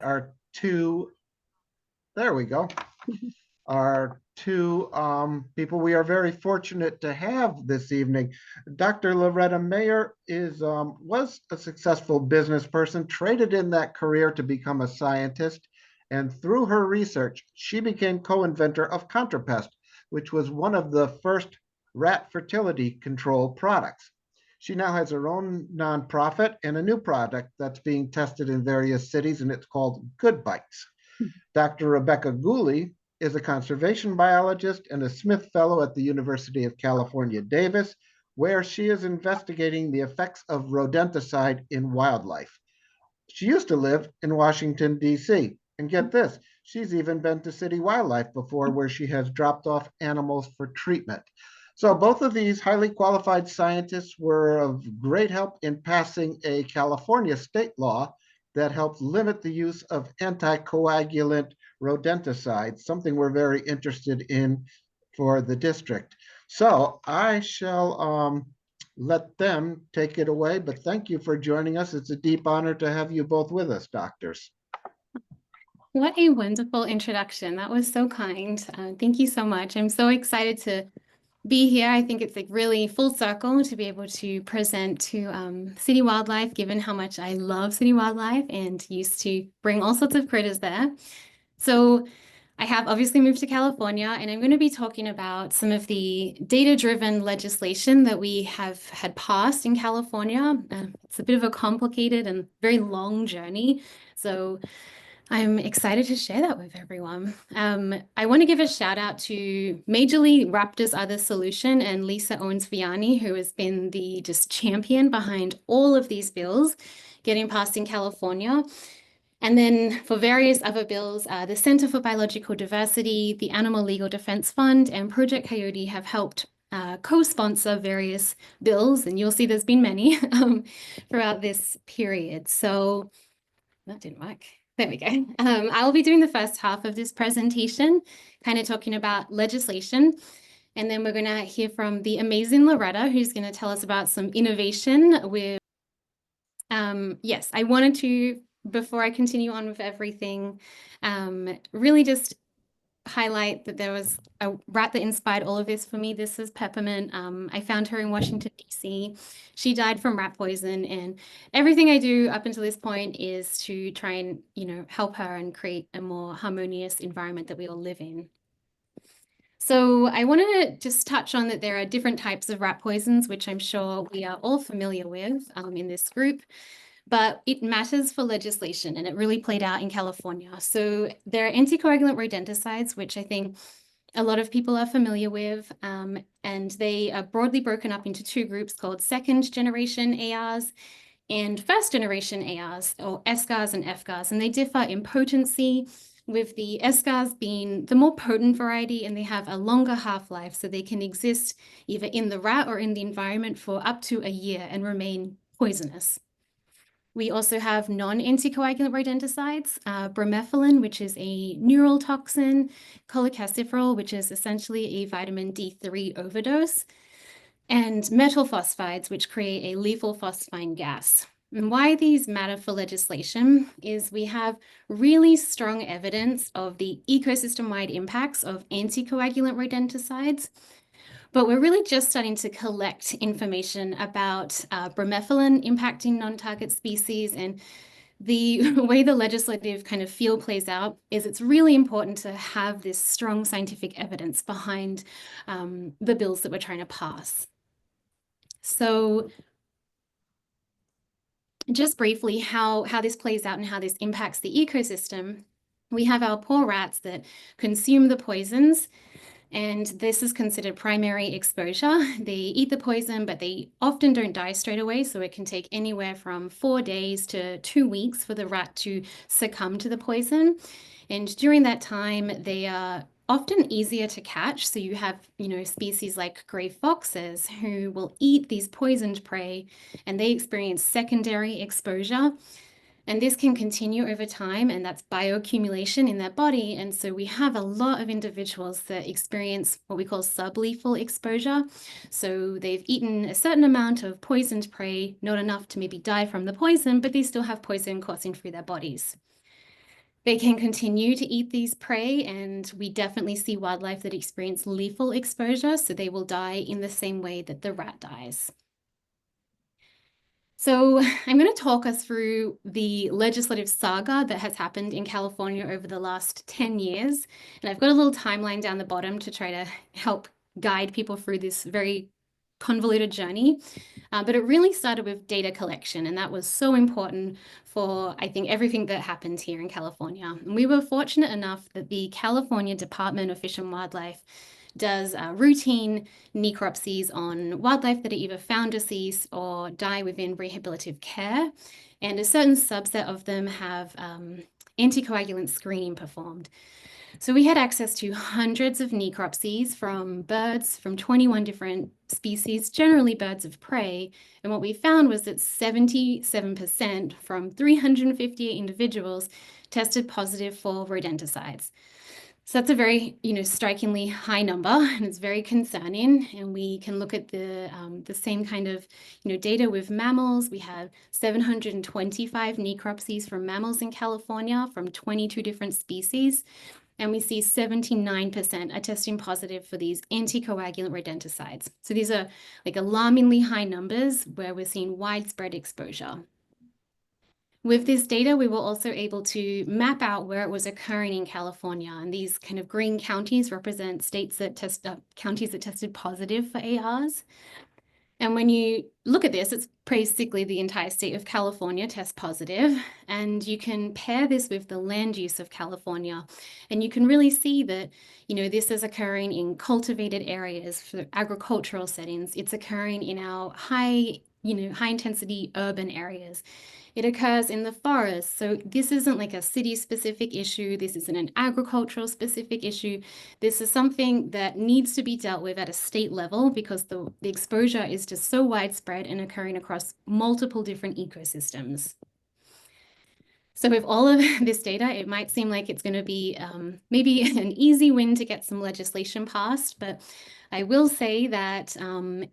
our two, there we go, our two people we are very fortunate to have this evening. Dr. Loretta Mayer was a successful business person, traded in that career to become a scientist, and through her research, she became co-inventor of ContraPest, which was one of the first rat fertility control products. She now has her own nonprofit and a new product that's being tested in various cities, and it's called Good Bites. Dr. Rebecca Gooley is a conservation biologist and a Smith Fellow at the University of California, Davis, where she is investigating the effects of rodenticide in wildlife. She used to live in Washington, D.C. And get this, she's even been to city wildlife before, where she has dropped off animals for treatment. So both of these highly qualified scientists were of great help in passing a California state law that helps limit the use of anticoagulant rodenticides, something we're very interested in for the district. So I shall let them take it away, but thank you for joining us. It's a deep honor to have you both with us, doctors. What a wonderful introduction. That was so kind. Thank you so much. I'm so excited to be here. I think it's like really full circle to be able to present to city wildlife, given how much I love city wildlife and used to bring all sorts of critters there. So I have obviously moved to California, and I'm going to be talking about some of the data-driven legislation that we have had passed in California. It's a bit of a complicated and very long journey. So I'm excited to share that with everyone. I want to give a shout out to Majorly Raptors Are the Solution and Lisa Owens-Vianney, who has been the just champion behind all of these bills getting passed in California. And then for various other bills, the Center for Biological Diversity, the Animal Legal Defense Fund, and Project Coyote have helped co-sponsor various bills, and you'll see there's been many throughout this period. So that didn't work. There we go. I'll be doing the first half of this presentation, kind of talking about legislation. And then we're going to hear from the amazing Loretta, who's going to tell us about some innovation with, yes, I wanted to, before I continue on with everything, really just highlight that there was a rat that inspired all of this for me. This is Peppermint. I found her in Washington, D.C. She died from rat poison, and everything I do up until this point is to try and, help her and create a more harmonious environment that we all live in. So I want to just touch on that there are different types of rat poisons, which I'm sure we are all familiar with in this group. But it matters for legislation, and it really played out in California. So there are anticoagulant rodenticides, which I think a lot of people are familiar with, and they are broadly broken up into two groups called second generation ARs and first generation ARs, or SGARs and FGARs, and they differ in potency, with the SGARs being the more potent variety, and they have a longer half-life, so they can exist either in the rat or in the environment for up to a year and remain poisonous. We also have non-anticoagulant rodenticides, bromethalin, which is a neural toxin, cholecalciferol, which is essentially a vitamin D3 overdose, and metal phosphides, which create a lethal phosphine gas. And why these matter for legislation is we have really strong evidence of the ecosystem-wide impacts of anticoagulant rodenticides, but we're really just starting to collect information about bromethalin impacting non-target species, and the way the legislative kind of field plays out is it's really important to have this strong scientific evidence behind the bills that we're trying to pass. So just briefly how this plays out and how this impacts the ecosystem. We have our poor rats that consume the poisons, and this is considered primary exposure. They eat the poison, but they often don't die straight away. So it can take anywhere from 4 days to 2 weeks for the rat to succumb to the poison. And during that time, they are often easier to catch. So you have, species like gray foxes who will eat these poisoned prey, and they experience secondary exposure. And this can continue over time, and that's bioaccumulation in their body. And so we have a lot of individuals that experience what we call sublethal exposure. So they've eaten a certain amount of poisoned prey, not enough to maybe die from the poison, but they still have poison coursing through their bodies. They can continue to eat these prey, and we definitely see wildlife that experience lethal exposure, so they will die in the same way that the rat dies. So I'm going to talk us through the legislative saga that has happened in California over the last 10 years. And I've got a little timeline down the bottom to try to help guide people through this very convoluted journey. But it really started with data collection, and that was so important for, I think, everything that happened here in California. And we were fortunate enough that the California Department of Fish and Wildlife does routine necropsies on wildlife that are either found deceased or die within rehabilitative care. And a certain subset of them have anticoagulant screening performed. So we had access to hundreds of necropsies from birds from 21 different species, generally birds of prey. And what we found was that 77% from 358 individuals tested positive for rodenticides. So that's a very, strikingly high number, and it's very concerning. And we can look at the same kind of, data with mammals. We have 725 necropsies from mammals in California from 22 different species. And we see 79% are testing positive for these anticoagulant rodenticides. So these are like alarmingly high numbers where we're seeing widespread exposure. With this data, we were also able to map out where it was occurring in California. And these kind of green counties represent states that counties that tested positive for ARs. And when you look at this, it's basically the entire state of California tests positive. And you can pair this with the land use of California. And you can really see that, this is occurring in cultivated areas for agricultural settings. It's occurring in our high intensity urban areas. It occurs in the forest. So this isn't like a city-specific issue. This isn't an agricultural-specific issue. This is something that needs to be dealt with at a state level because the exposure is just so widespread and occurring across multiple different ecosystems. So with all of this data, it might seem like it's going to be maybe an easy win to get some legislation passed, but I will say that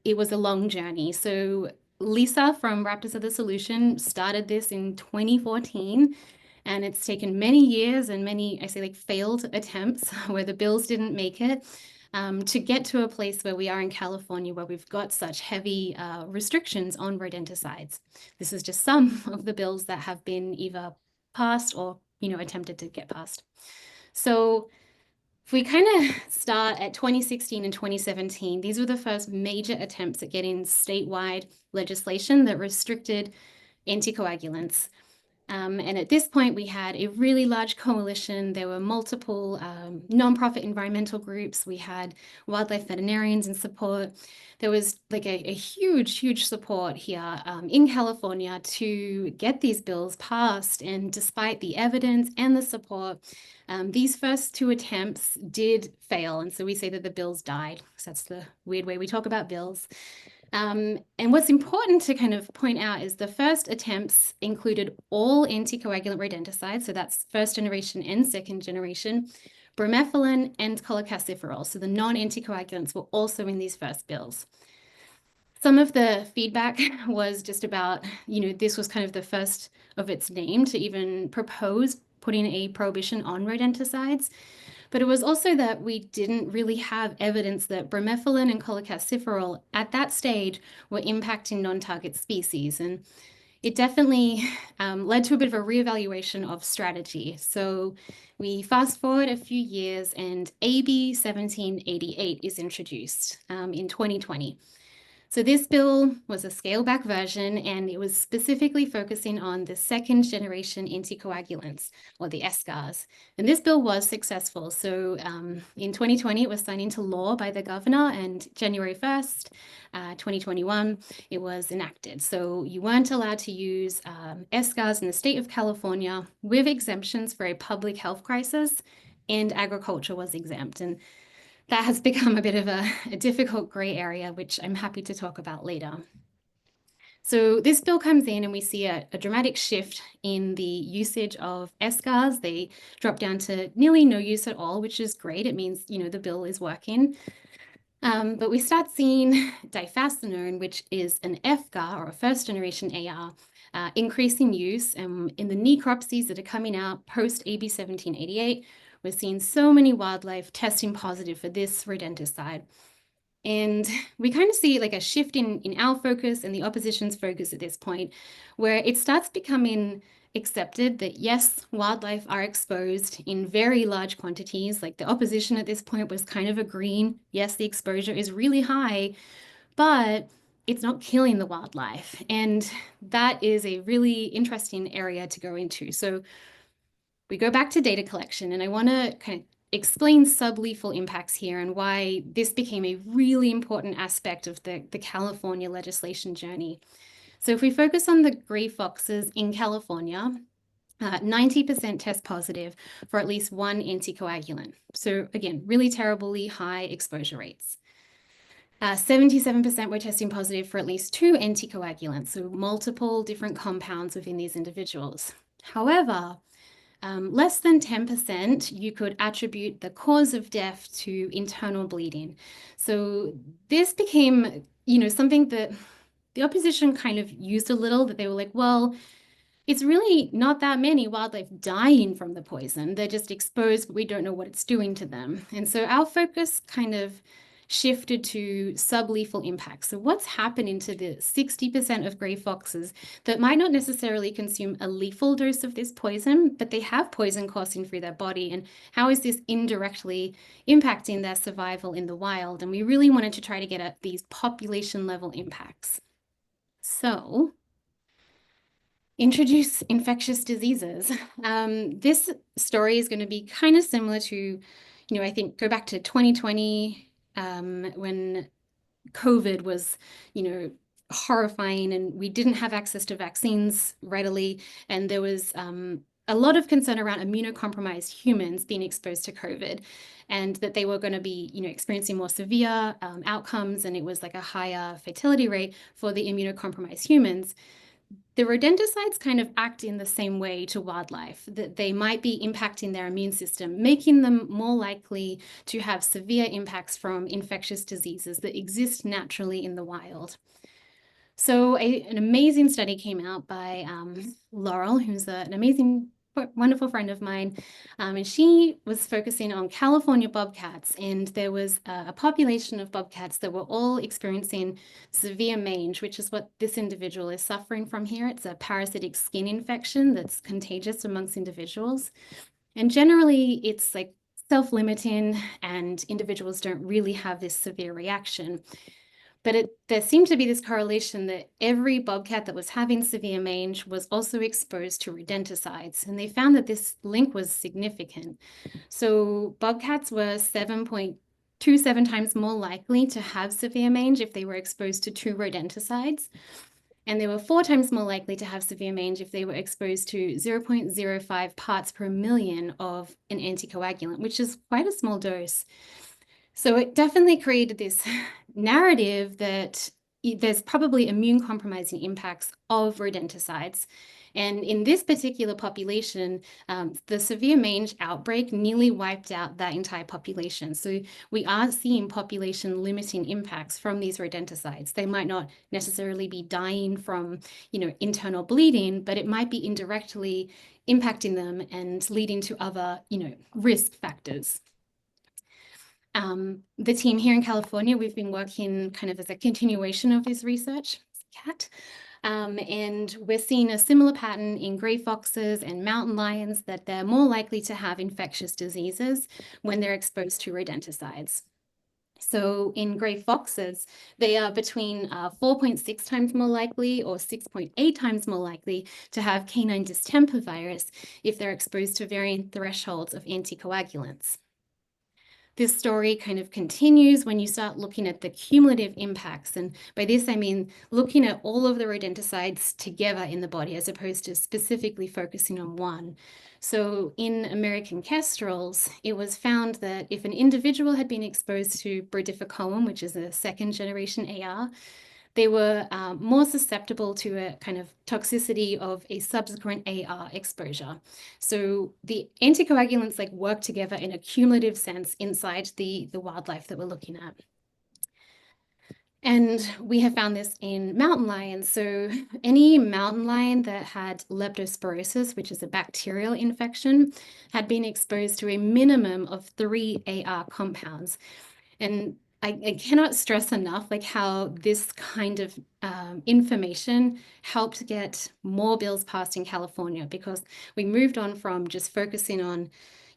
it was a long journey. So Lisa from Raptors of the Solution started this in 2014, and it's taken many years and many, I say, like failed attempts where the bills didn't make it to get to a place where we are in California, where we've got such heavy restrictions on rodenticides. This is just some of the bills that have been either passed or, attempted to get passed. So if we kind of start at 2016 and 2017, these were the first major attempts at getting statewide legislation that restricted anticoagulants. And at this point, we had a really large coalition. There were multiple nonprofit environmental groups. We had wildlife veterinarians in support. There was like a huge support here in California to get these bills passed. And despite the evidence and the support, these first two attempts did fail. And so we say that the bills died. So that's the weird way we talk about bills. And what's important to kind of point out is the first attempts included all anticoagulant rodenticides, so that's first generation and second generation, bromethalin and cholecalciferol, so the non-anticoagulants were also in these first bills. Some of the feedback was just about, this was kind of the first of its name to even propose putting a prohibition on rodenticides. But it was also that we didn't really have evidence that bromethalin and cholecalciferol at that stage were impacting non-target species. And it definitely led to a bit of a reevaluation of strategy. So we fast forward a few years and AB 1788 is introduced in 2020. So this bill was a scaled-back version, and it was specifically focusing on the second generation anticoagulants, or the SGARs. And this bill was successful. So in 2020, it was signed into law by the governor, and January 1st, 2021, it was enacted. So you weren't allowed to use SGARs in the state of California with exemptions for a public health crisis, and agriculture was exempt. And that has become a bit of a difficult gray area, which I'm happy to talk about later. So this bill comes in and we see a dramatic shift in the usage of SGARs. They drop down to nearly no use at all, which is great. It means, the bill is working. But we start seeing difascinone, which is an FGAR or a first generation AR, increasing use. And in the necropsies that are coming out post AB 1788, we're seeing so many wildlife testing positive for this rodenticide. And we kind of see like a shift in our focus and the opposition's focus at this point, where it starts becoming accepted that yes, wildlife are exposed in very large quantities. Like the opposition at this point was kind of agreeing, yes, the exposure is really high, but it's not killing the wildlife. And that is a really interesting area to go into. So we go back to data collection, and I want to kind of explain sublethal impacts here and why this became a really important aspect of the California legislation journey. So if we focus on the gray foxes in California, 90% test positive for at least one anticoagulant. So again, really terribly high exposure rates. 77% were testing positive for at least two anticoagulants, so multiple different compounds within these individuals. However, less than 10% you could attribute the cause of death to internal bleeding. So this became, something that the opposition kind of used a little, that they were like, well, it's really not that many wildlife dying from the poison. They're just exposed, but we don't know what it's doing to them. And so our focus kind of shifted to sublethal impacts. So what's happening to the 60% of gray foxes that might not necessarily consume a lethal dose of this poison, but they have poison coursing through their body, and how is this indirectly impacting their survival in the wild? And we really wanted to try to get at these population level impacts. So introduce infectious diseases. This story is going to be kind of similar to, I think go back to 2020, when COVID was, horrifying, and we didn't have access to vaccines readily. And there was a lot of concern around immunocompromised humans being exposed to COVID, and that they were going to be, experiencing more severe outcomes, and it was like a higher fatality rate for the immunocompromised humans. The rodenticides kind of act in the same way to wildlife, that they might be impacting their immune system, making them more likely to have severe impacts from infectious diseases that exist naturally in the wild. So an amazing study came out by Laurel, who's an amazing, wonderful friend of mine, and she was focusing on California bobcats, and there was a population of bobcats that were all experiencing severe mange, which is what this individual is suffering from here. It's a parasitic skin infection that's contagious amongst individuals, and generally it's like self-limiting, and individuals don't really have this severe reaction. But there seemed to be this correlation that every bobcat that was having severe mange was also exposed to rodenticides, and they found that this link was significant. So bobcats were 7.27 times more likely to have severe mange if they were exposed to two rodenticides, and they were 4 times more likely to have severe mange if they were exposed to 0.05 parts per million of an anticoagulant, which is quite a small dose. So it definitely created this narrative that there's probably immune compromising impacts of rodenticides. And in this particular population, the severe mange outbreak nearly wiped out that entire population. So we are seeing population limiting impacts from these rodenticides. They might not necessarily be dying from, internal bleeding, but it might be indirectly impacting them and leading to other, risk factors. The team here in California, we've been working kind of as a continuation of this research, cat, and we're seeing a similar pattern in gray foxes and mountain lions, that they're more likely to have infectious diseases when they're exposed to rodenticides. So in gray foxes, they are between 4.6 times more likely or 6.8 times more likely to have canine distemper virus if they're exposed to varying thresholds of anticoagulants. This story kind of continues when you start looking at the cumulative impacts. And by this, I mean looking at all of the rodenticides together in the body, as opposed to specifically focusing on one. So in American kestrels, it was found that if an individual had been exposed to brodifacoum, which is a second generation AR, they were more susceptible to a kind of toxicity of a subsequent AR exposure. So the anticoagulants work together in a cumulative sense inside the wildlife that we're looking at. And we have found this in mountain lions. So any mountain lion that had leptospirosis, which is a bacterial infection, had been exposed to a minimum of 3 AR compounds. And I cannot stress enough like how this kind of information helped get more bills passed in California, because we moved on from just focusing on,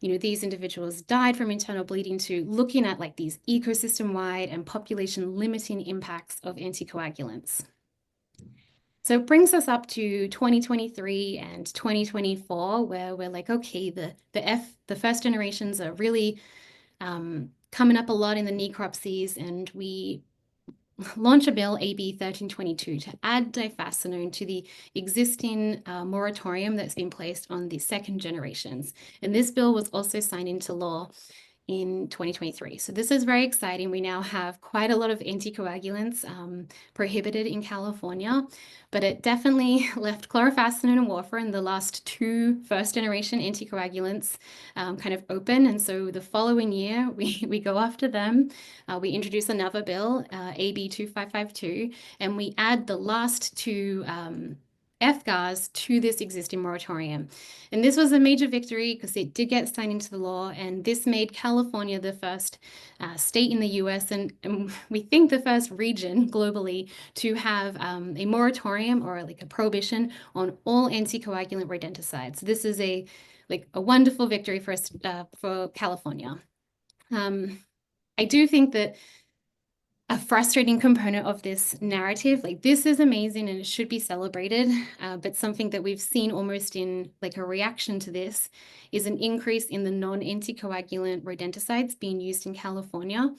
these individuals died from internal bleeding to looking at like these ecosystem-wide and population limiting impacts of anticoagulants. So it brings us up to 2023 and 2024, where we're like, okay, the first generations are really coming up a lot in the necropsies, and we launch a bill, AB 1322, to add difascinone to the existing moratorium that's been placed on the second generations. And this bill was also signed into law in 2023. So this is very exciting. We now have quite a lot of anticoagulants prohibited in California, but it definitely left chlorofascinone and warfarin, the last two first-generation anticoagulants, kind of open. And so the following year, we go after them. We introduce another bill, AB 2552, and we add the last two FGARs to this existing moratorium. And this was a major victory because it did get signed into the law, and this made California the first state in the US, and we think the first region globally to have a moratorium or like a prohibition on all anticoagulant rodenticides. This is a wonderful victory for us, for California. I do think that a frustrating component of this narrative, like this is amazing and it should be celebrated, but something that we've seen almost in like a reaction to this is an increase in the non-anticoagulant rodenticides being used in California.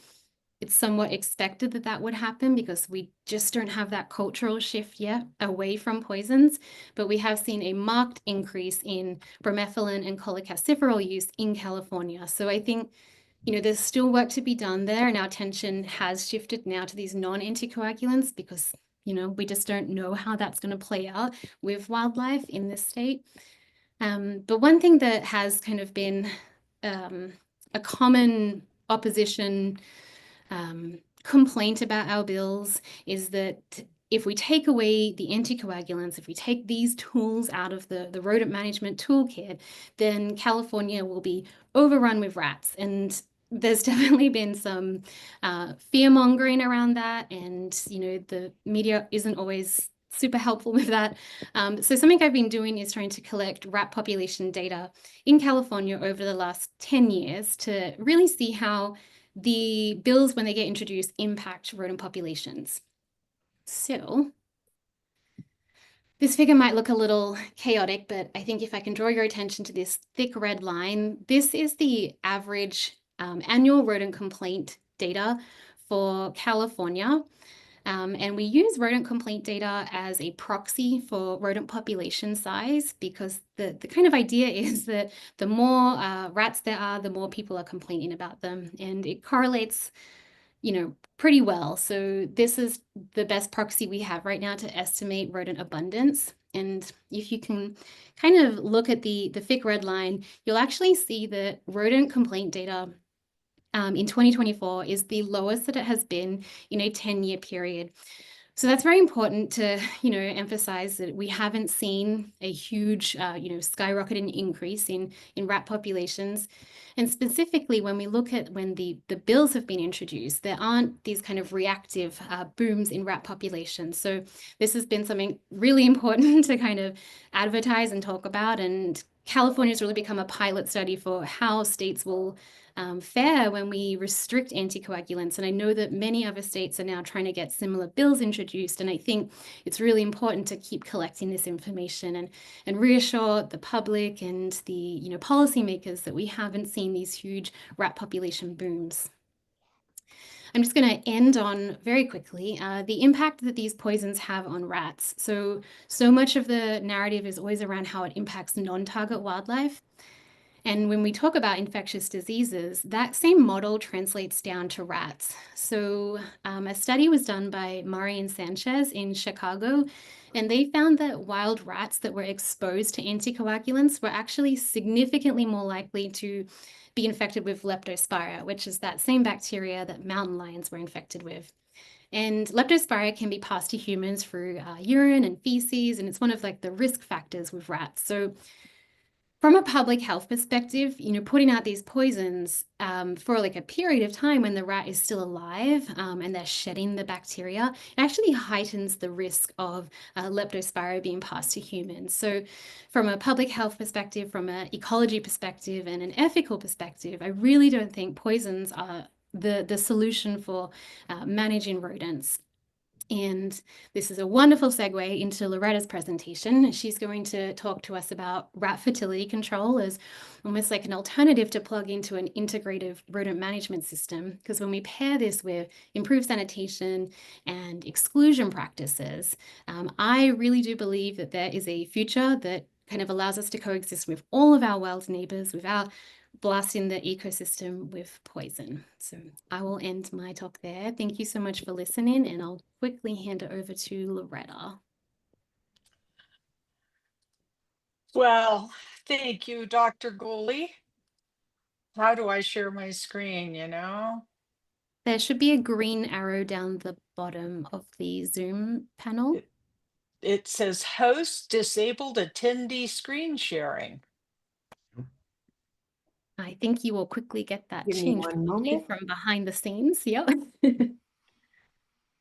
It's somewhat expected that that would happen because we just don't have that cultural shift yet away from poisons, but we have seen a marked increase in bromethalin and cholecalciferol use in California. So I think there's still work to be done there, and our attention has shifted now to these non-anticoagulants because, we just don't know how that's going to play out with wildlife in this state. But one thing that has kind of been a common opposition complaint about our bills is that if we take away the anticoagulants, if we take these tools out of the rodent management toolkit, then California will be overrun with rats. And there's definitely been some fear mongering around that, and the media isn't always super helpful with that. So something I've been doing is trying to collect rat population data in California over the last 10 years to really see how the bills, when they get introduced, impact rodent populations. So this figure might look a little chaotic, but I think if I can draw your attention to this thick red line, this is the average annual rodent complaint data for California. And we use rodent complaint data as a proxy for rodent population size, because the kind of idea is that the more rats there are, the more people are complaining about them. And it correlates pretty well. So this is the best proxy we have right now to estimate rodent abundance. And if you can kind of look at the thick red line, you'll actually see that rodent complaint data in 2024 is the lowest that it has been in a 10-year period. So that's very important to, emphasize that we haven't seen a huge, skyrocketing increase in rat populations. And specifically, when we look at when the bills have been introduced, there aren't these kind of reactive booms in rat populations. So this has been something really important to kind of advertise and talk about. And California has really become a pilot study for how states will fare when we restrict anticoagulants. And I know that many other states are now trying to get similar bills introduced. And I think it's really important to keep collecting this information and reassure the public and the policymakers that we haven't seen these huge rat population booms. I'm just going to end on very quickly the impact that these poisons have on rats. So much of the narrative is always around how it impacts non-target wildlife. And when we talk about infectious diseases, that same model translates down to rats. So a study was done by Murray and Sanchez in Chicago, and they found that wild rats that were exposed to anticoagulants were actually significantly more likely to be infected with leptospira, which is that same bacteria that mountain lions were infected with. And leptospira can be passed to humans through urine and feces, and it's one of like the risk factors with rats. So from a public health perspective, putting out these poisons for like a period of time when the rat is still alive and they're shedding the bacteria, it actually heightens the risk of leptospira being passed to humans. So from a public health perspective, from an ecology perspective, and an ethical perspective, I really don't think poisons are the solution for managing rodents. And this is a wonderful segue into Loretta's presentation. She's going to talk to us about rat fertility control as almost like an alternative to plug into an integrative rodent management system. Because when we pair this with improved sanitation and exclusion practices, I really do believe that there is a future that kind of allows us to coexist with all of our wild neighbors without blasting the ecosystem with poison. So I will end my talk there. Thank you so much for listening, and I'll quickly hand it over to Loretta. Well, thank you, Dr. Gooley. How do I share my screen, There should be a green arrow down the bottom of the Zoom panel. It says host disabled attendee screen sharing. I think you will quickly get that Give me changed one moment. from behind the scenes. Yep.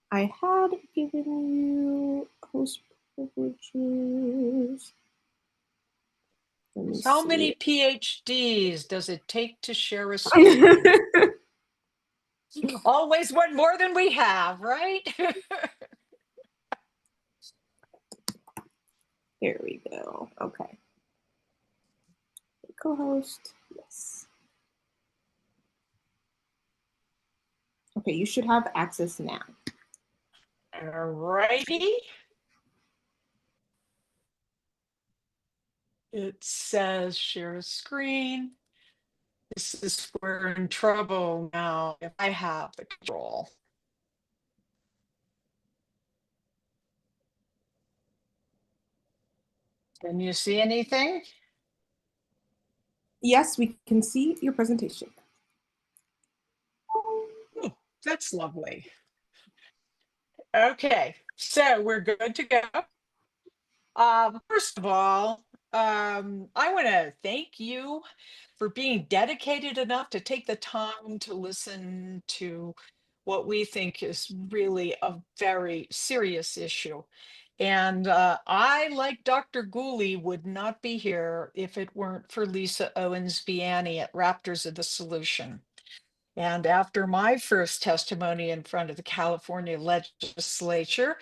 I had given you host privileges. Let me How see. many PhDs does it take to share a screen? Always one more than we have, right? Here we go. Okay. Co-host. Yes. Okay, you should have access now. All righty. It says share screen. This is where we're in trouble now if I have the control. Can you see anything? Yes, we can see your presentation. Oh, that's lovely. Okay, so we're good to go. First of all, I want to thank you for being dedicated enough to take the time to listen to what we think is really a very serious issue. And I, like Dr. Gooley, would not be here if it weren't for Lisa Owens-Biani at Raptors of the Solution. And after my first testimony in front of the California legislature,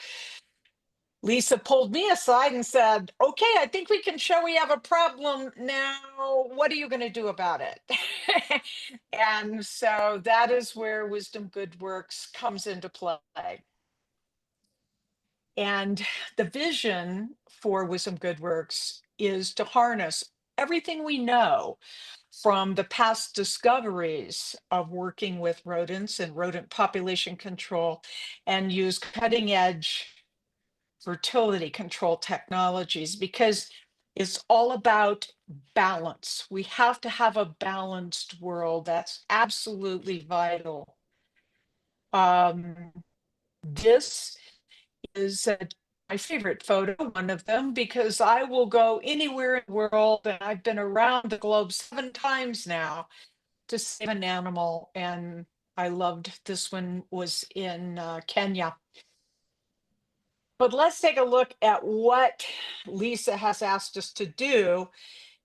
Lisa pulled me aside and said, okay, I think we can show we have a problem now. What are you going to do about it? And so that is where Wisdom Good Works comes into play. And the vision for Wisdom Good Works is to harness everything we know from the past discoveries of working with rodents and rodent population control and use cutting edge fertility control technologies, because it's all about balance. We have to have a balanced world. That's absolutely vital. This is my favorite photo, one of them, because I will go anywhere in the world, and I've been around the globe 7 times now to save an animal, and I loved this one was in Kenya. But let's take a look at what Lisa has asked us to do.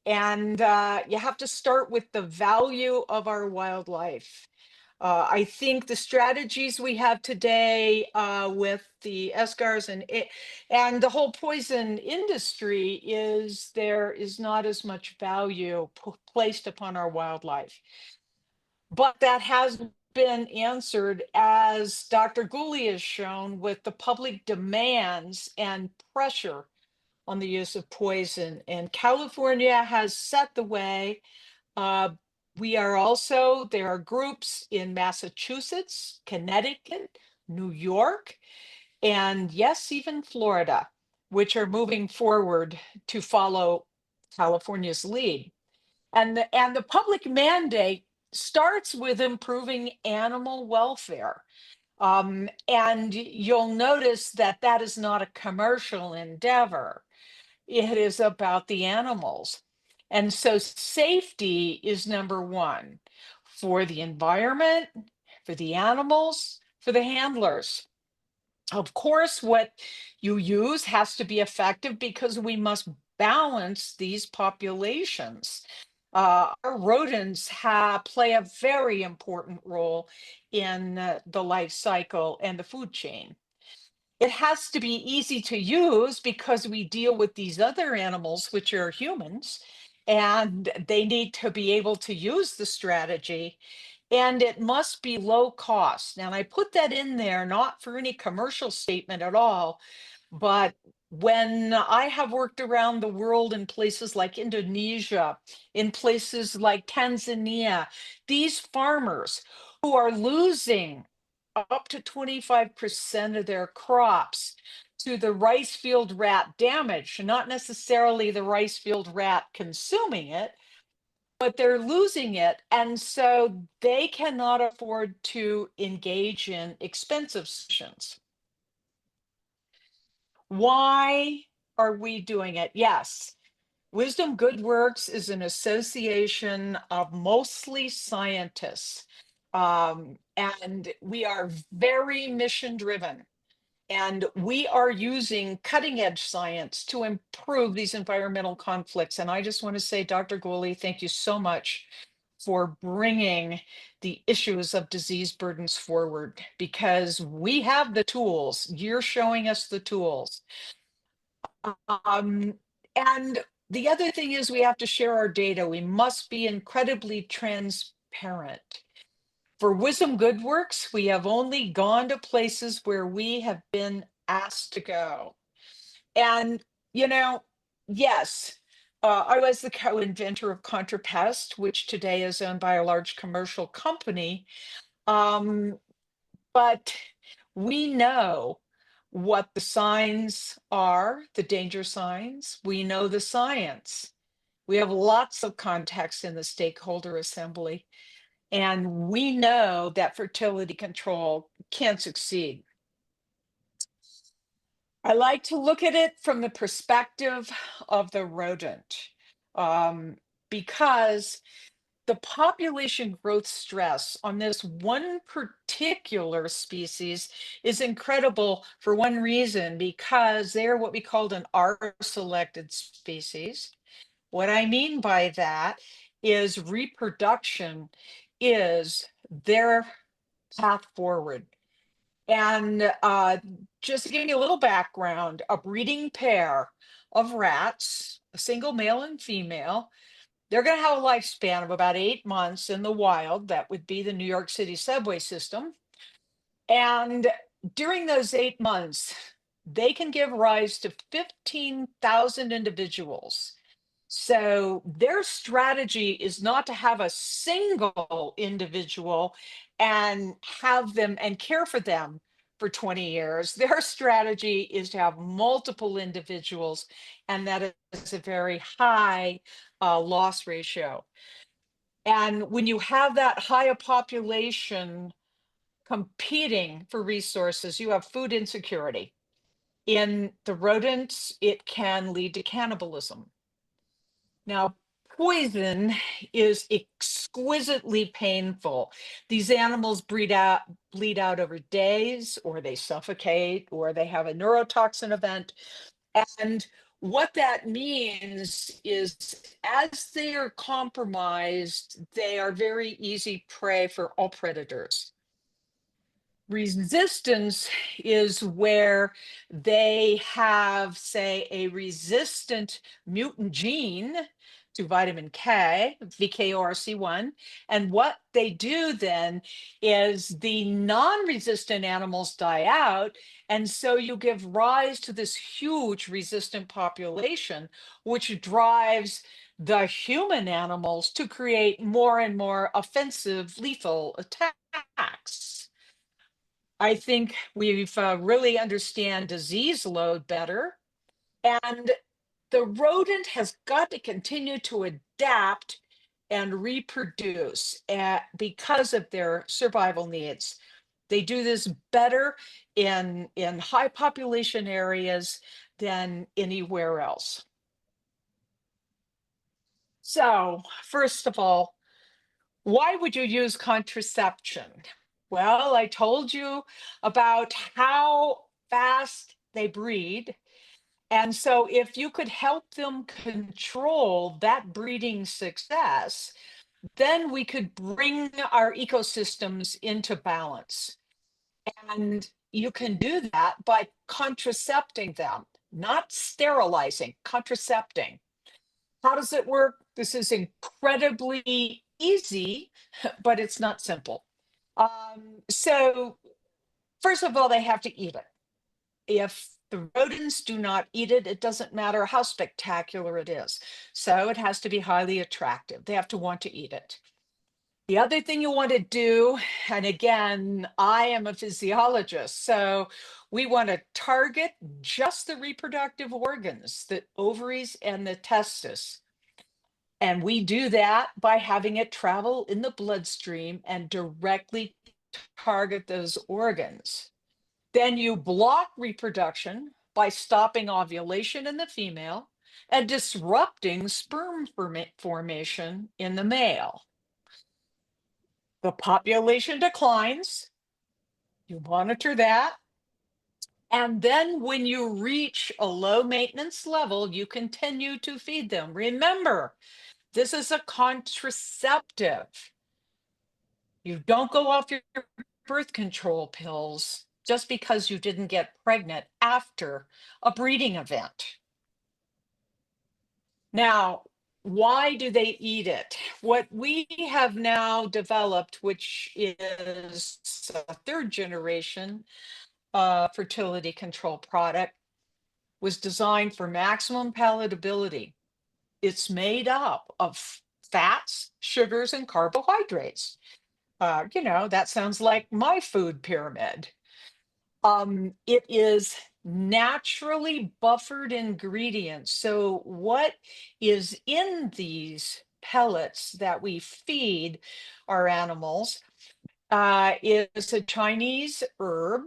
And you have to start with the value of our wildlife. I think the strategies we have today with the escars and the whole poison industry is there is not as much value placed upon our wildlife. But that has been answered, as Dr. Gooley has shown, with the public demands and pressure on the use of poison. And California has set the way. There are groups in Massachusetts, Connecticut, New York, and yes, even Florida, which are moving forward to follow California's lead. And the public mandate starts with improving animal welfare. And you'll notice that that is not a commercial endeavor. It is about the animals. And so safety is number one for the environment, for the animals, for the handlers. Of course, what you use has to be effective because we must balance these populations. Our rodents play a very important role in the life cycle and the food chain. It has to be easy to use because we deal with these other animals, which are humans, and they need to be able to use the strategy. And it must be low cost. Now, I put that in there not for any commercial statement at all, but when I have worked around the world in places like Indonesia, in places like Tanzania, these farmers who are losing up to 25% of their crops to the rice field rat damage, not necessarily the rice field rat consuming it, but they're losing it. And so they cannot afford to engage in expensive solutions. Why are we doing it? Yes. Wisdom Good Works is an association of mostly scientists. And we are very mission driven. And we are using cutting edge science to improve these environmental conflicts. And I just want to say, Dr. Gooley, thank you so much for bringing the issues of disease burdens forward, because we have the tools. You're showing us the tools. And the other thing is we have to share our data. We must be incredibly transparent. For Wisdom Good Works, we have only gone to places where we have been asked to go. And, yes, I was the co-inventor of ContraPest, which today is owned by a large commercial company. But we know what the signs are, the danger signs. We know the science. We have lots of contacts in the stakeholder assembly. And we know that fertility control can succeed. I like to look at it from the perspective of the rodent, because the population growth stress on this one particular species is incredible for one reason, because they're what we called an R-selected species. What I mean by that is reproduction is their path forward. And just to give you a little background, a breeding pair of rats, a single male and female, they're going to have a lifespan of about 8 months in the wild. That would be the New York City subway system. And during those 8 months, they can give rise to 15,000 individuals. So their strategy is not to have a single individual and have them and care for them for 20 years. Their strategy is to have multiple individuals, and that is a very high loss ratio. And when you have that high a population competing for resources, you have food insecurity. In the rodents, it can lead to cannibalism. Now, poison is exquisitely painful. These animals bleed out over days, or they suffocate, or they have a neurotoxin event. And what that means is, as they are compromised, they are very easy prey for all predators. Resistance is where they have, say, a resistant mutant gene to vitamin K, VKORC1. And what they do then is the non-resistant animals die out. And so you give rise to this huge resistant population, which drives the human animals to create more and more offensive, lethal attacks. I think we've really understand disease load better. And the rodent has got to continue to adapt and reproduce because of their survival needs. They do this better in high population areas than anywhere else. So, first of all, why would you use contraception? Well, I told you about how fast they breed. And so, if you could help them control that breeding success, then we could bring our ecosystems into balance. And you can do that by contracepting them, not sterilizing, contracepting. How does it work? This is incredibly easy, but it's not simple. So, first of all, they have to eat it. If the rodents do not eat it, it doesn't matter how spectacular it is. So, it has to be highly attractive. They have to want to eat it. The other thing you want to do, and again, I am a physiologist, so we want to target just the reproductive organs, the ovaries and the testis. And we do that by having it travel in the bloodstream and directly target those organs. Then you block reproduction by stopping ovulation in the female and disrupting sperm formation in the male. The population declines, you monitor that. And then when you reach a low maintenance level, you continue to feed them. Remember, this is a contraceptive. You don't go off your birth control pills just because you didn't get pregnant after a breeding event. Now, why do they eat it? What we have now developed, which is a third generation fertility control product, was designed for maximum palatability. It's made up of fats, sugars, and carbohydrates. That sounds like my food pyramid. It is naturally buffered ingredients. So what is in these pellets that we feed our animals is a Chinese herb,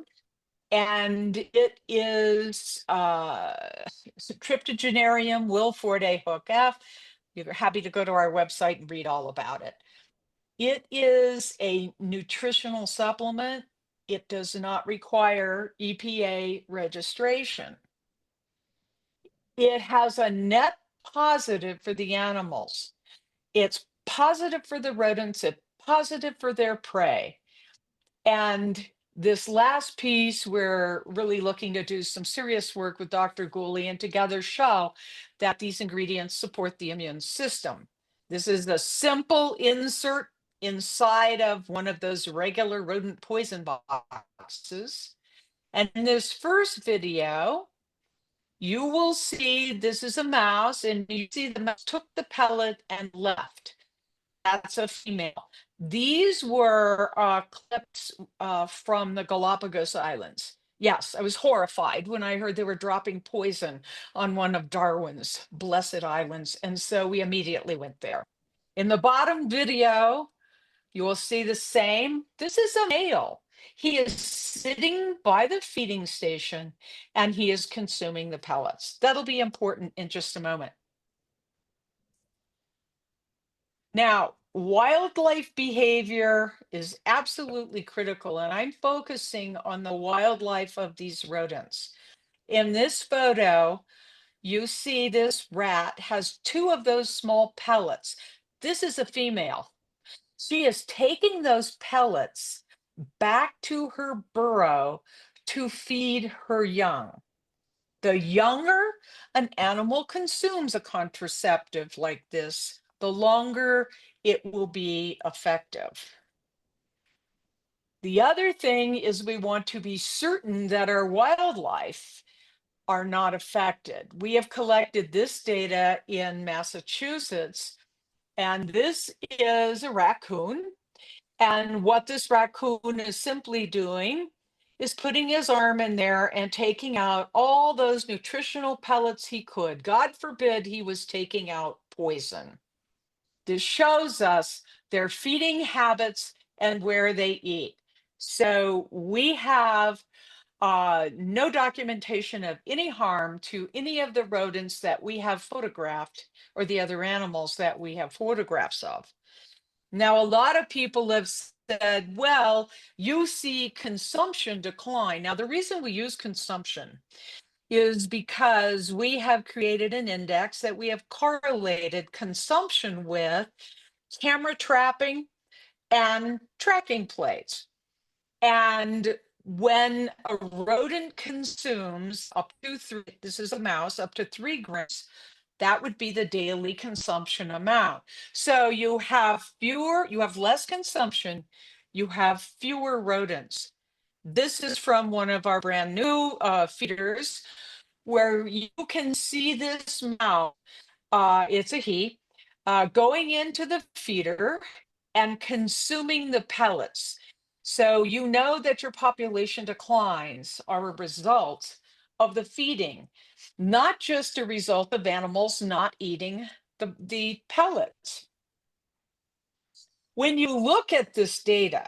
and it is Tryptogenarium wilforde hook F. You're happy to go to our website and read all about it. It is a nutritional supplement. It does not require EPA registration. It has a net positive for the animals. It's positive for the rodents, it's positive for their prey. And this last piece, we're really looking to do some serious work with Dr. Gooley and together show that these ingredients support the immune system. This is the simple insert inside of one of those regular rodent poison boxes. And in this first video, you will see this is a mouse, and you see the mouse took the pellet and left. That's a female. These were clips from the Galapagos Islands. Yes, I was horrified when I heard they were dropping poison on one of Darwin's blessed islands. And so we immediately went there. In the bottom video, you will see the same. This is a male. He is sitting by the feeding station and he is consuming the pellets. That'll be important in just a moment. Now, wildlife behavior is absolutely critical, and I'm focusing on the wildlife of these rodents. In this photo, you see this rat has two of those small pellets. This is a female. She is taking those pellets back to her burrow to feed her young. The younger an animal consumes a contraceptive like this, the longer it will be effective. The other thing is we want to be certain that our wildlife are not affected. We have collected this data in Massachusetts, and this is a raccoon. And what this raccoon is simply doing is putting his arm in there and taking out all those nutritional pellets he could. God forbid he was taking out poison. This shows us their feeding habits and where they eat. So we have no documentation of any harm to any of the rodents that we have photographed or the other animals that we have photographs of. Now, a lot of people have said, well, you see consumption decline. Now, the reason we use consumption is because we have created an index that we have correlated consumption with camera trapping and tracking plates. And when a rodent consumes up to 3, this is a mouse, up to 3 grams, that would be the daily consumption amount. So you have less consumption, you have fewer rodents. This is from one of our brand new feeders where you can see this mouse, it's a he, going into the feeder and consuming the pellets. So you know that your population declines are a result of the feeding, not just a result of animals not eating the pellets. When you look at this data,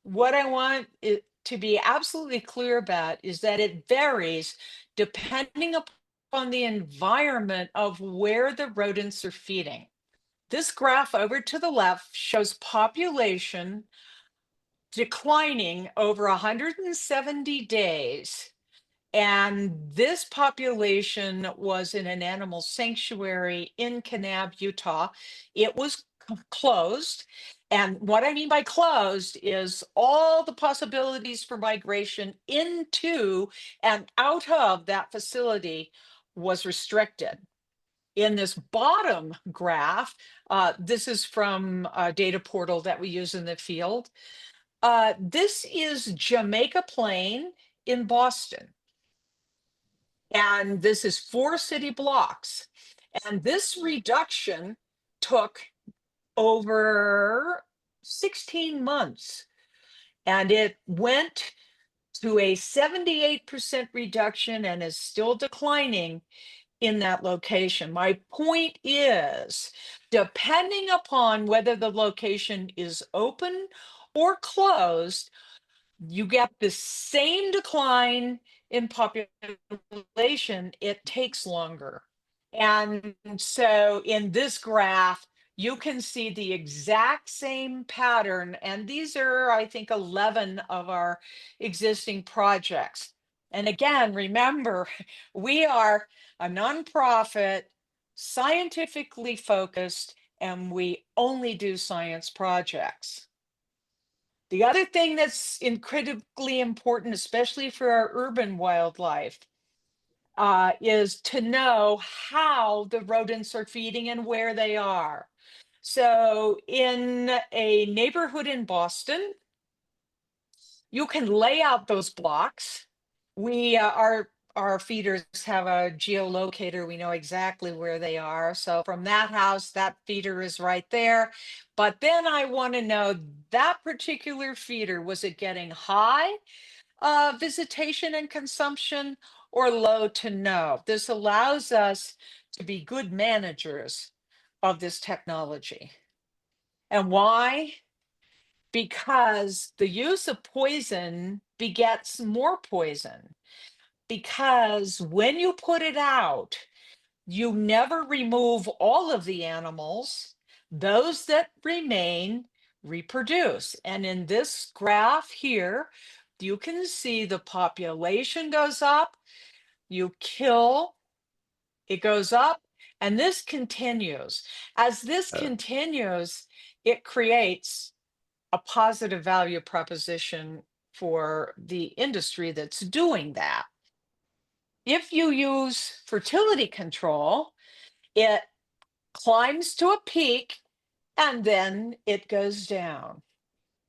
what I want it to be absolutely clear about is that it varies depending upon the environment of where the rodents are feeding. This graph over to the left shows population declining over 170 days. And this population was in an animal sanctuary in Kanab, Utah. It was closed. And what I mean by closed is all the possibilities for migration into and out of that facility was restricted. In this bottom graph, this is from a data portal that we use in the field. This is Jamaica Plain in Boston. And this is 4 city blocks. And this reduction took over 16 months. And it went to a 78% reduction and is still declining in that location. My point is, depending upon whether the location is open or closed, you get the same decline in population, it takes longer. And so in this graph, you can see the exact same pattern. And these are, I think, 11 of our existing projects. And again, remember, we are a nonprofit, scientifically focused, and we only do science projects. The other thing that's incredibly important, especially for our urban wildlife, is to know how the rodents are feeding and where they are. So in a neighborhood in Boston, you can lay out those blocks. We our feeders have a geolocator. We know exactly where they are. So from that house, that feeder is right there. But then I want to know that particular feeder, was it getting high visitation and consumption or low to no? This allows us to be good managers of this technology. And why? Because the use of poison begets more poison. Because when you put it out, you never remove all of the animals. Those that remain reproduce. And in this graph here, you can see the population goes up, you kill, it goes up, and this continues. As this continues, it creates a positive value proposition for the industry that's doing that. If you use fertility control, it climbs to a peak and then it goes down.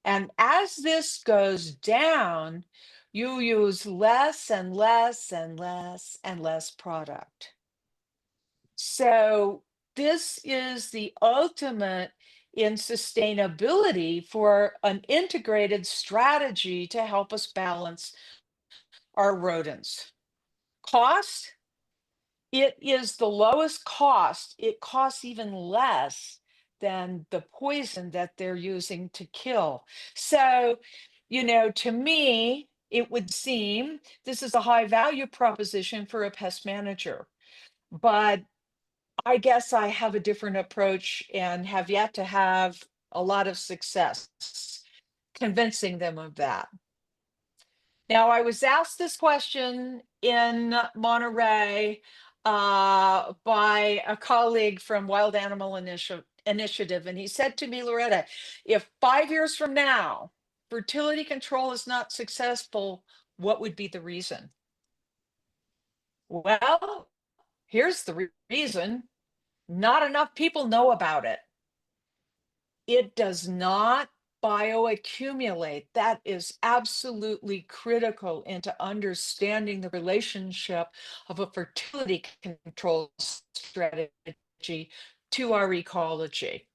And as this goes down, you use less and less and less and less product. So this is the ultimate in sustainability for an integrated strategy to help us balance our rodents. Cost, it is the lowest cost. It costs even less than the poison that they're using to kill. So you know, to me, it would seem this is a high value proposition for a pest manager. But I guess I have a different approach and have yet to have a lot of success convincing them of that. Now, I was asked this question in Monterey by a colleague from Wild Animal Initiative, and he said to me, Loretta, if 5 years from now, fertility control is not successful, what would be the reason? Well, here's the reason. Not enough people know about it. It does not bioaccumulate. That is absolutely critical into understanding the relationship of a fertility control strategy to our ecology.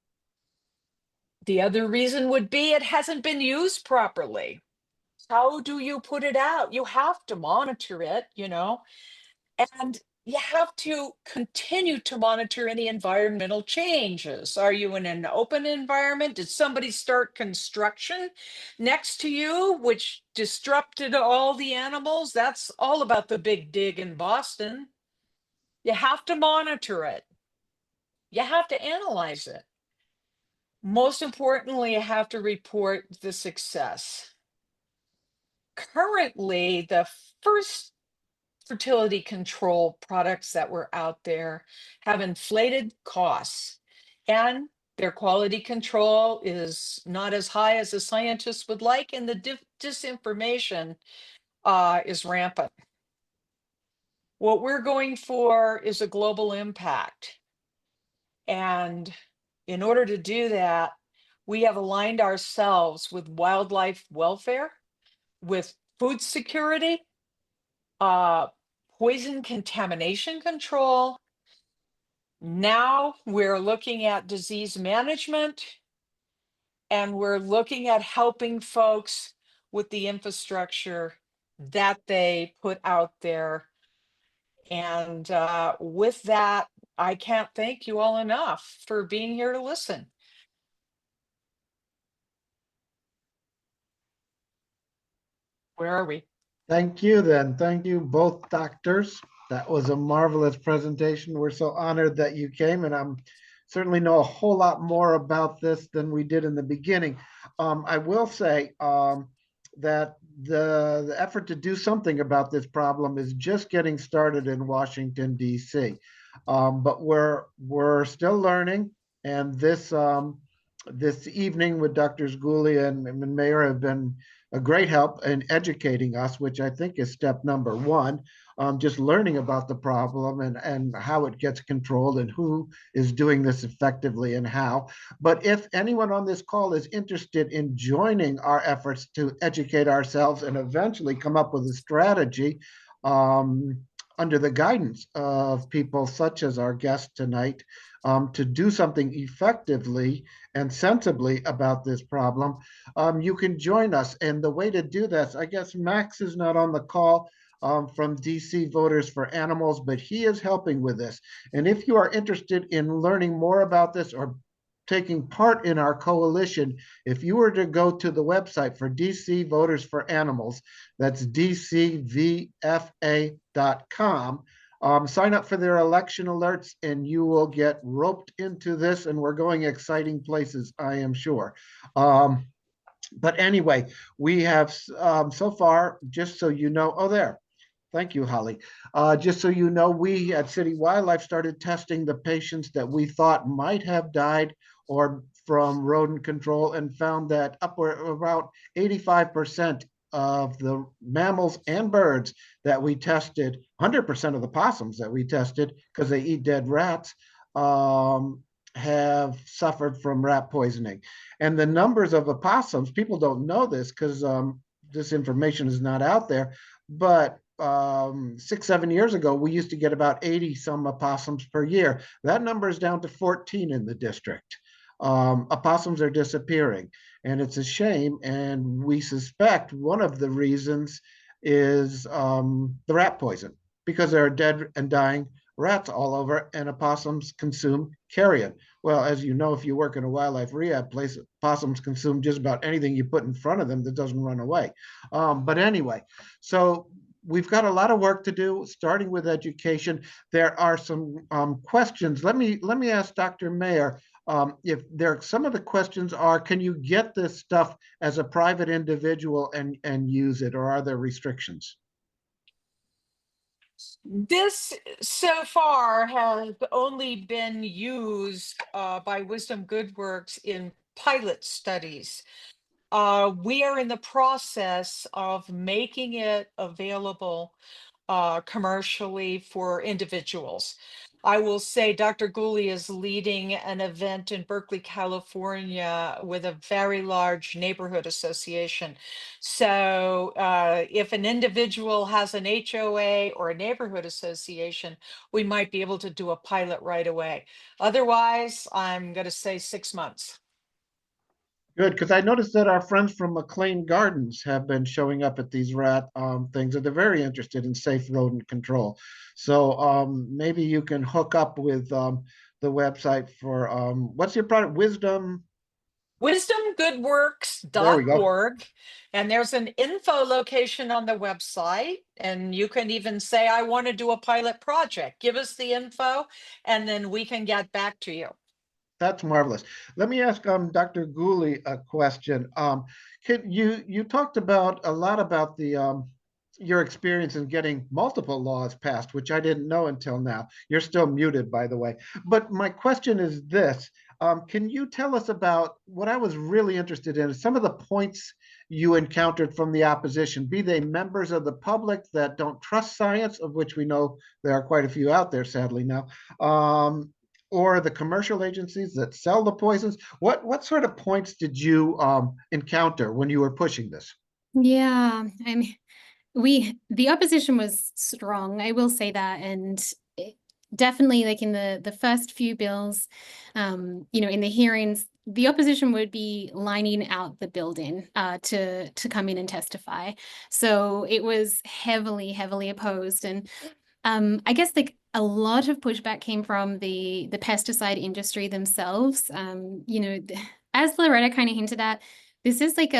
The other reason would be it hasn't been used properly. How do you put it out? You have to monitor it, you know, and you have to continue to monitor any environmental changes. Are you in an open environment? Did somebody start construction next to you, which disrupted all the animals? That's all about the big dig in Boston. You have to monitor it. You have to analyze it. Most importantly, you have to report the success. Currently, the first fertility control products that were out there have inflated costs, and their quality control is not as high as the scientists would like, and the disinformation is rampant. What we're going for is a global impact. And in order to do that, we have aligned ourselves with wildlife welfare, with food security, poison contamination control. Now we're looking at disease management, and we're looking at helping folks with the infrastructure that they put out there. And with that, I can't thank you all enough for being here to listen. Where are we? Thank you then. Thank you both doctors. That was a marvelous presentation. We're so honored that you came, and I'm certainly know a whole lot more about this than we did in the beginning. I will say that the effort to do something about this problem is just getting started in Washington, D.C. But we're still learning, and this evening with Drs. Gooley and Mayer have been a great help in educating us, which I think is step number one, just learning about the problem and how it gets controlled and who is doing this effectively and how. But if anyone on this call is interested in joining our efforts to educate ourselves and eventually come up with a strategy under the guidance of people such as our guest tonight, to do something effectively and sensibly about this problem, you can join us. And the way to do this, I guess Max is not on the call from DC Voters for Animals, but he is helping with this. And if you are interested in learning more about this or taking part in our coalition, if you were to go to the website for DC Voters for Animals, that's dcvfa.com, sign up for their election alerts and you will get roped into this, and we're going exciting places, I am sure. But anyway, we have so far, just so you know, oh there, thank you, Holly. Just so you know, we at City Wildlife started testing the patients that we thought might have died or from rodent control, and found that upward about 85% of the mammals and birds that we tested, 100% of the possums that we tested, because they eat dead rats, have suffered from rat poisoning. And the numbers of opossums, people don't know this because this information is not out there, but 6-7 years ago, we used to get about 80 some opossums per year. That number is down to 14 in the district. Opossums are disappearing, and it's a shame. And we suspect one of the reasons is the rat poison, because there are dead and dying rats all over, and opossums consume carrion. Well, as you know, if you work in a wildlife rehab place, possums consume just about anything you put in front of them that doesn't run away. But anyway, so we've got a lot of work to do, starting with education. There are some questions. Let me ask Dr. Mayer. If there, some of the questions are, can you get this stuff as a private individual and use it, or are there restrictions? This so far has only been used by Wisdom GoodWorks in pilot studies. We are in the process of making it available commercially for individuals. I will say Dr. Gooley is leading an event in Berkeley, California with a very large neighborhood association. So if an individual has an HOA or a neighborhood association, we might be able to do a pilot right away. Otherwise, I'm going to say 6 months. Good, because I noticed that our friends from McLean Gardens have been showing up at these rat things, and they're very interested in safe rodent control. So maybe you can hook up with the website for what's your product? Wisdom. There we go. wisdomgoodworks.org, and there's an info location on the website, and you can even say, I want to do a pilot project. Give us the info, and then we can get back to you. That's marvelous. Let me ask Dr. Gooley a question. Can you talked about a lot about the your experience in getting multiple laws passed, which I didn't know until now. You're still muted, by the way. But my question is this. Can you tell us about what I was really interested in, some of the points you encountered from the opposition, be they members of the public that don't trust science, of which we know there are quite a few out there, sadly now, or the commercial agencies that sell the poisons? What sort of points did you encounter when you were pushing this? Yeah, I mean, the opposition was strong, I will say that, and definitely like in the first few bills, in the hearings, the opposition would be lining out the building to come in and testify. So it was heavily, heavily opposed, and I guess like a lot of pushback came from the pesticide industry themselves. As Loretta kind of hinted at, this is like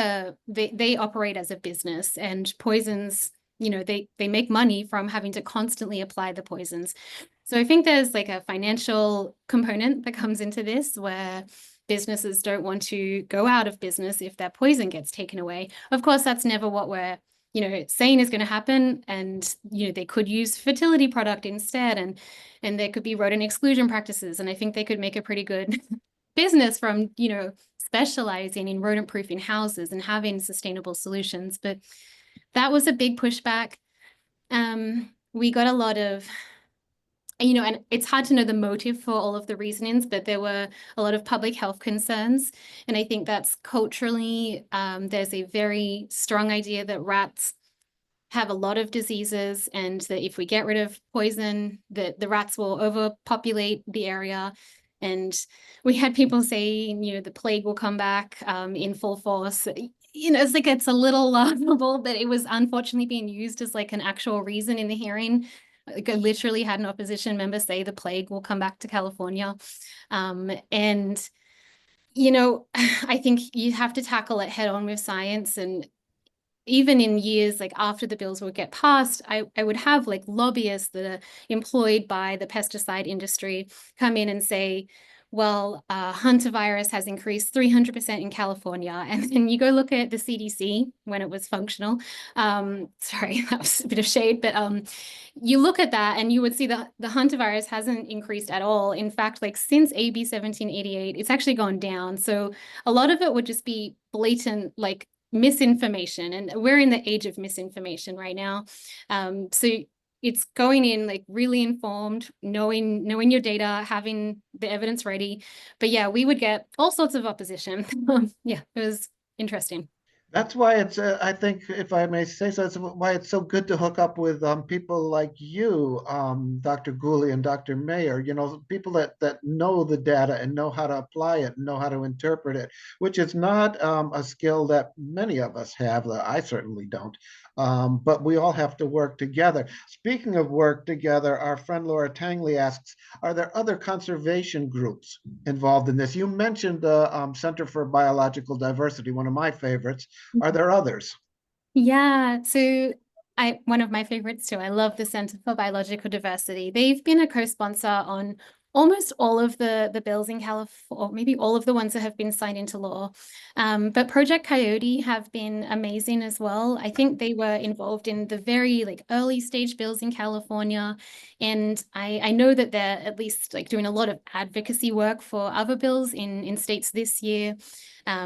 they operate as a business, and poisons, they make money from having to constantly apply the poisons. So I think there's like a financial component that comes into this, where businesses don't want to go out of business if their poison gets taken away. Of course, that's never what we're saying is going to happen, and they could use fertility product instead, and there could be rodent exclusion practices, and I think they could make a pretty good business from specializing in rodent proofing houses and having sustainable solutions. But that was a big pushback. We got a lot of and it's hard to know the motive for all of the reasonings, but there were a lot of public health concerns. And I think that's culturally, there's a very strong idea that rats have a lot of diseases, and that if we get rid of poison, that the rats will overpopulate the area. And we had people say, the plague will come back in full force. It's like, it's a little laughable, but it was unfortunately being used as like an actual reason in the hearing. Like, I literally had an opposition member say the plague will come back to California. And, I think you have to tackle it head on with science. And even in years like after the bills would get passed, I would have like lobbyists that are employed by the pesticide industry come in and say, well, hantavirus has increased 300% in California. And then you go look at the CDC when it was functional. Sorry, that was a bit of shade, but you look at that and you would see that the hantavirus hasn't increased at all. In fact, like since AB 1788, it's actually gone down. So a lot of it would just be blatant, like misinformation. And we're in the age of misinformation right now. So it's going in like really informed, knowing your data, having the evidence ready. But yeah, we would get all sorts of opposition. Yeah, it was interesting. That's why it's, I think, if I may say so, it's why it's so good to hook up with people like you, Dr. Gooley and Dr. Mayer, people that know the data and know how to apply it and know how to interpret it, which is not a skill that many of us have. I certainly don't. But we all have to work together. Speaking of work together, our friend Laura Tangley asks, are there other conservation groups involved in this? You mentioned the Center for Biological Diversity, one of my favorites. Are there others? Yeah, so one of my favorites too. I love the Center for Biological Diversity. They've been a co-sponsor on almost all of the bills in California, or maybe all of the ones that have been signed into law. But Project Coyote have been amazing as well. I think they were involved in the very early stage bills in California. And I know that they're at least doing a lot of advocacy work for other bills in states this year.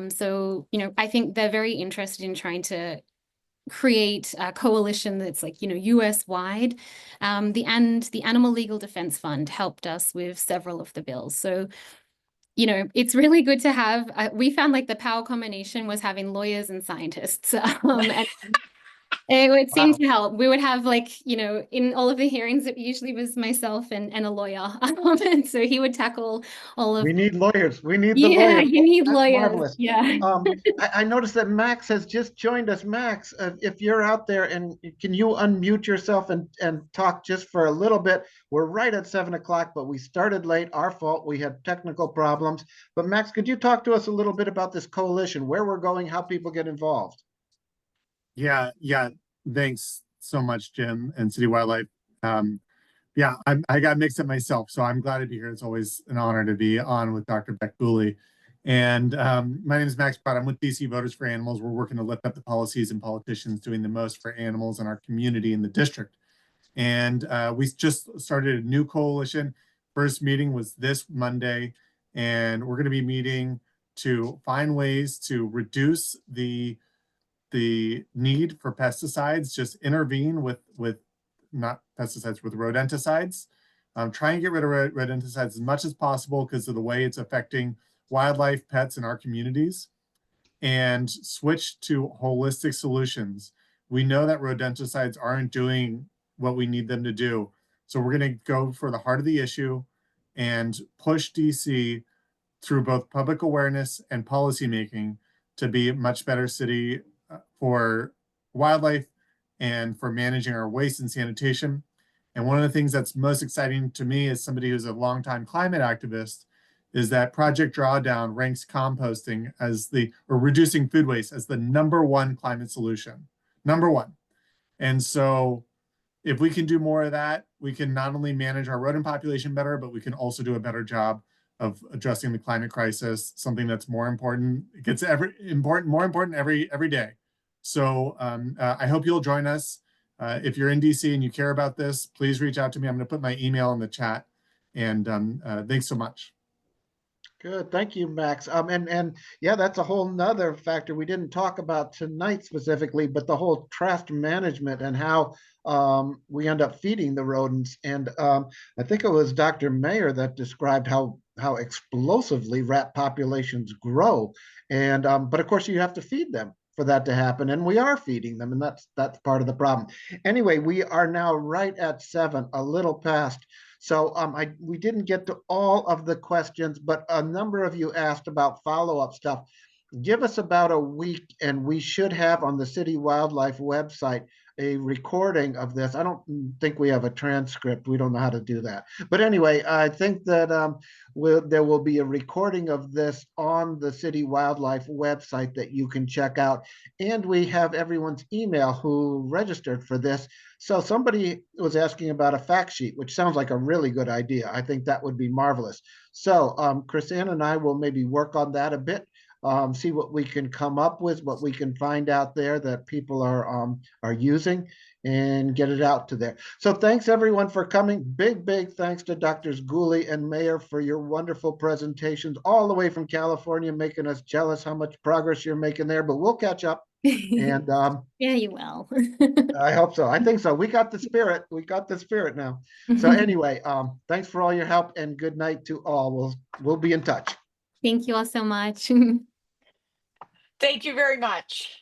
So, I think they're very interested in trying to create a coalition that's US wide. The Animal Legal Defense Fund helped us with several of the bills. So, it's really good to have, we found the power combination was having lawyers and scientists. And it would seem Wow. to help. We would have in all of the hearings, it usually was myself and a lawyer. And so he would tackle all of, We need lawyers. We need the yeah, lawyers. you need That's lawyers. marvelous. Yeah. I noticed that Max has just joined us. Max, if you're out there, and can you unmute yourself and talk just for a little bit? We're right at 7 o'clock, but we started late. Our fault. We had technical problems. But Max, could you talk to us a little bit about this coalition, where we're going, how people get involved? Yeah. Thanks so much, Jim and City Wildlife. Yeah, I got mixed up myself, so I'm glad to be here. It's always an honor to be on with Dr. Beck Gooley. And my name is Max Pratt. I'm with DC Voters for Animals. We're working to lift up the policies and politicians doing the most for animals in our community in the district. And we just started a new coalition. First meeting was this Monday, and we're going to be meeting to find ways to reduce the need for pesticides, just intervene with not pesticides, with rodenticides. Try and get rid of rodenticides as much as possible because of the way it's affecting wildlife, pets in our communities, and switch to holistic solutions. We know that rodenticides aren't doing what we need them to do. So we're going to go for the heart of the issue and push DC through both public awareness and policymaking to be a much better city for wildlife and for managing our waste and sanitation. And one of the things that's most exciting to me as somebody who's a longtime climate activist is that Project Drawdown ranks composting as or reducing food waste as the #1 climate solution. #1. And so if we can do more of that, we can not only manage our rodent population better, but we can also do a better job of addressing the climate crisis, something that's more important. It gets more important every day. So I hope you'll join us. If you're in DC and you care about this, please reach out to me. I'm going to put my email in the chat. And thanks so much. Good, thank you, Max. And yeah, that's a whole nother factor we didn't talk about tonight specifically, but the whole trash management and how we end up feeding the rodents. And I think it was Dr. Mayer that described how explosively rat populations grow. And but of course, you have to feed them for that to happen, and we are feeding them, and that's part of the problem. Anyway, we are now right at 7, a little past. So we didn't get to all of the questions, but a number of you asked about follow-up stuff. Give us about a week, and we should have on the City Wildlife website a recording of this. I don't think we have a transcript. We don't know how to do that. But anyway, I think that there will be a recording of this on the City Wildlife website that you can check out. And we have everyone's email who registered for this. So somebody was asking about a fact sheet, which sounds like a really good idea. I think that would be marvelous. So Chris Ann and I will maybe work on that a bit. See what we can come up with, what we can find out there that people are using, and get it out to there. So thanks everyone for coming. Big thanks to Drs. Gooley and Mayer for your wonderful presentations all the way from California, making us jealous how much progress you're making there, but we'll catch up. And yeah, you will. I hope so. I think so. We got the spirit. We got the spirit now. So anyway, thanks for all your help, and good night to all. We'll be in touch. Thank you all so much. Thank you very much.